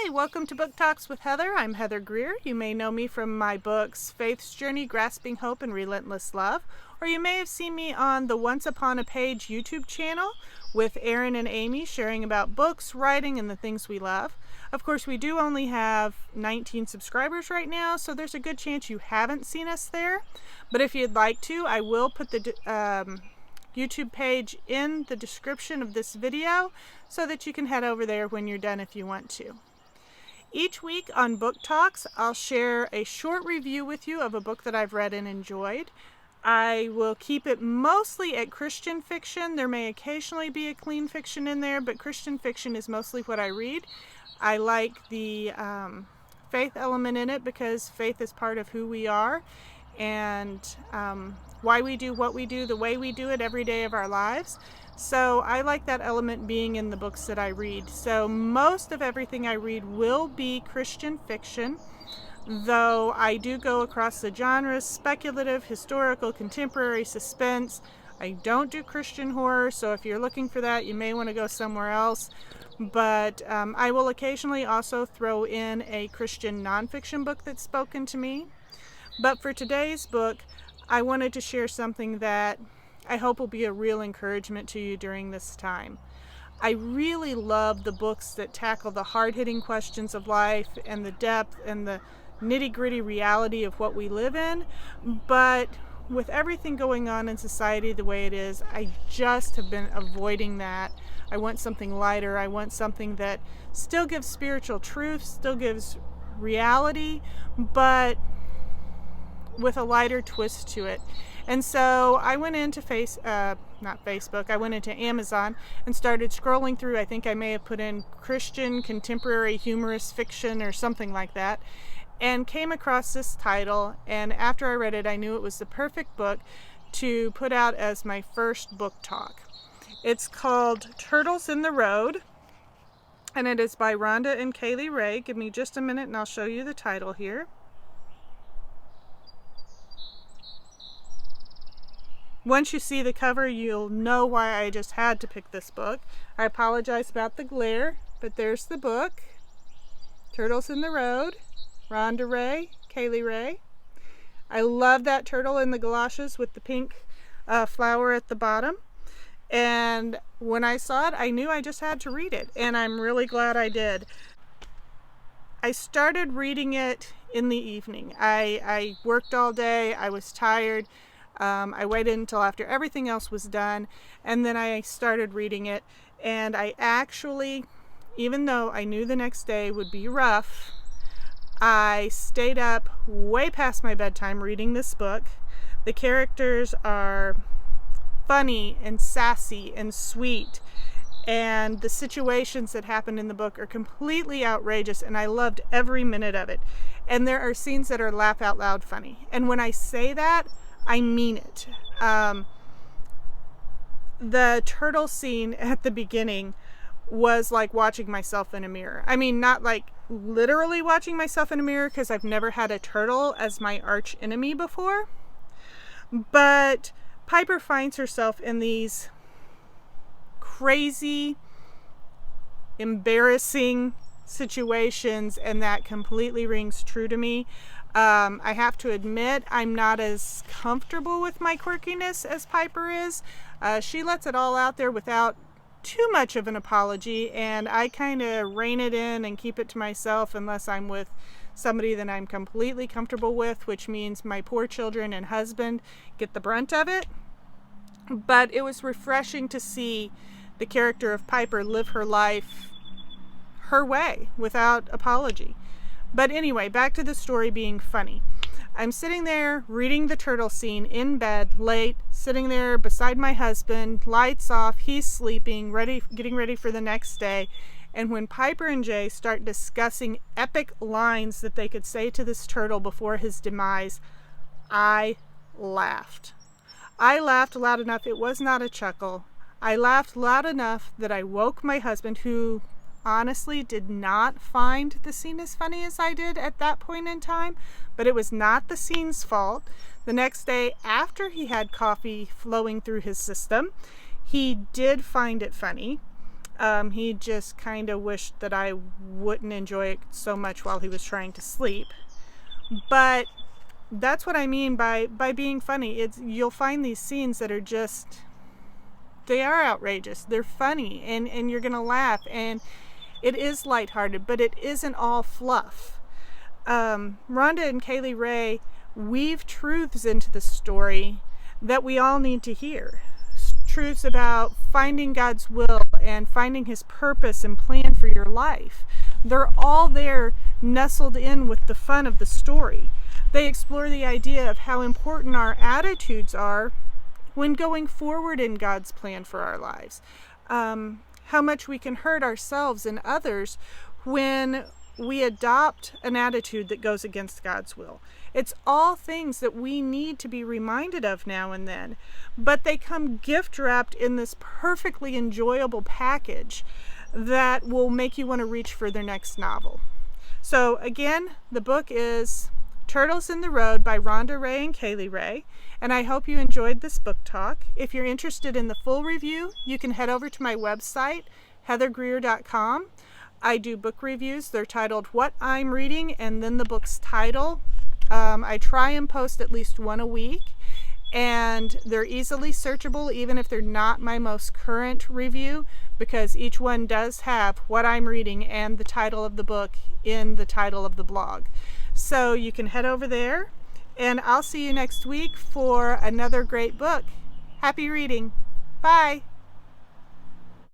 Hi, welcome to Book Talks with Heather. I'm Heather Greer. You may know me from my books Faith's Journey, Grasping Hope, and Relentless Love, or you may have seen me on the Once Upon a Page YouTube channel with Erin and Amy sharing about books, writing, and the things we love. Of course, we do only have 19 subscribers right now, so there's a good chance you haven't seen us there. But if you'd like to, I will put the YouTube page in the description of this video so that you can head over there when you're done if you want to. Each week on Book Talks, I'll share a short review with you of a book that I've read and enjoyed. I will keep it mostly at Christian fiction. There may occasionally be a clean fiction in there, but Christian fiction is mostly what I read. I like the faith element in it because faith is part of who we are and why we do what we do, the way we do it every day of our lives. So I like that element being in the books that I read. So most of everything I read will be Christian fiction, though I do go across the genres: speculative, historical, contemporary, suspense. I don't do Christian horror, so if you're looking for that, you may want to go somewhere else. But I will occasionally also throw in a Christian nonfiction book that's spoken to me. But for today's book, I wanted to share something that I hope will be a real encouragement to you during this time. I really love the books that tackle the hard-hitting questions of life and the depth and the nitty-gritty reality of what we live in. But with everything going on in society the way it is, I just have been avoiding that. I want something lighter. I want something that still gives spiritual truth, still gives reality, but with a lighter twist to it. And so I went into I went into Amazon and started scrolling through. I think I may have put in Christian contemporary humorous fiction or something like that, and came across this title. And after I read it, I knew it was the perfect book to put out as my first book talk. It's called Turtles in the Road, and it is by Rhonda and Kaley Rhea. Give me just a minute and I'll show you the title here. Once you see the cover, you'll know why I just had to pick this book. I apologize about the glare, but there's the book. Turtles in the Road, Rhonda Rhea, Kaley Rhea. I love that turtle in the galoshes with the pink flower at the bottom. And when I saw it, I knew I just had to read it, and I'm really glad I did. I started reading it in the evening. I worked all day. I was tired. I waited until after everything else was done, and then I started reading it. And I actually, even though I knew the next day would be rough, I stayed up way past my bedtime reading this book. The characters are funny and sassy and sweet, and the situations that happen in the book are completely outrageous, and I loved every minute of it. And there are scenes that are laugh out loud funny. And when I say that, I mean it. The turtle scene at the beginning was like watching myself in a mirror. I mean, not like literally watching myself in a mirror, because I've never had a turtle as my arch enemy before. But Piper finds herself in these crazy, embarrassing situations, and that completely rings true to me. I have to admit, I'm not as comfortable with my quirkiness as Piper is. She lets it all out there without too much of an apology, and I kind of rein it in and keep it to myself unless I'm with somebody that I'm completely comfortable with, which means my poor children and husband get the brunt of it. But it was refreshing to see the character of Piper live her life her way without apology. But anyway, back to the story being funny. I'm sitting there reading the turtle scene in bed, late, sitting there beside my husband, lights off, he's sleeping, getting ready for the next day. And when Piper and Jay start discussing epic lines that they could say to this turtle before his demise, I laughed. I laughed loud enough, it was not a chuckle. I laughed loud enough that I woke my husband, who honestly did not find the scene as funny as I did at that point in time, but it was not the scene's fault. The next day, after he had coffee flowing through his system, he did find it funny. He just kind of wished that I wouldn't enjoy it so much while he was trying to sleep. But that's what I mean by being funny. You'll find these scenes that are just, they are outrageous. They're funny, and you're going to laugh, and it is lighthearted, but it isn't all fluff. Rhonda and Kaley Rhea weave truths into the story that we all need to hear. Truths about finding God's will and finding His purpose and plan for your life. They're all there nestled in with the fun of the story. They explore the idea of how important our attitudes are when going forward in God's plan for our lives. How much we can hurt ourselves and others when we adopt an attitude that goes against God's will. It's all things that we need to be reminded of now and then, but they come gift wrapped in this perfectly enjoyable package that will make you want to reach for their next novel. So again, the book is Turtles in the Road by Rhonda Rhea and Kaley Rhea, and I hope you enjoyed this book talk. If you're interested in the full review, you can head over to my website, heathergreer.com. I do book reviews. They're titled What I'm Reading and then the book's title. I try and post at least one a week, and they're easily searchable even if they're not my most current review, because each one does have what I'm reading and the title of the book in the title of the blog. So you can head over there, and I'll see you next week for another great book. Happy reading. Bye.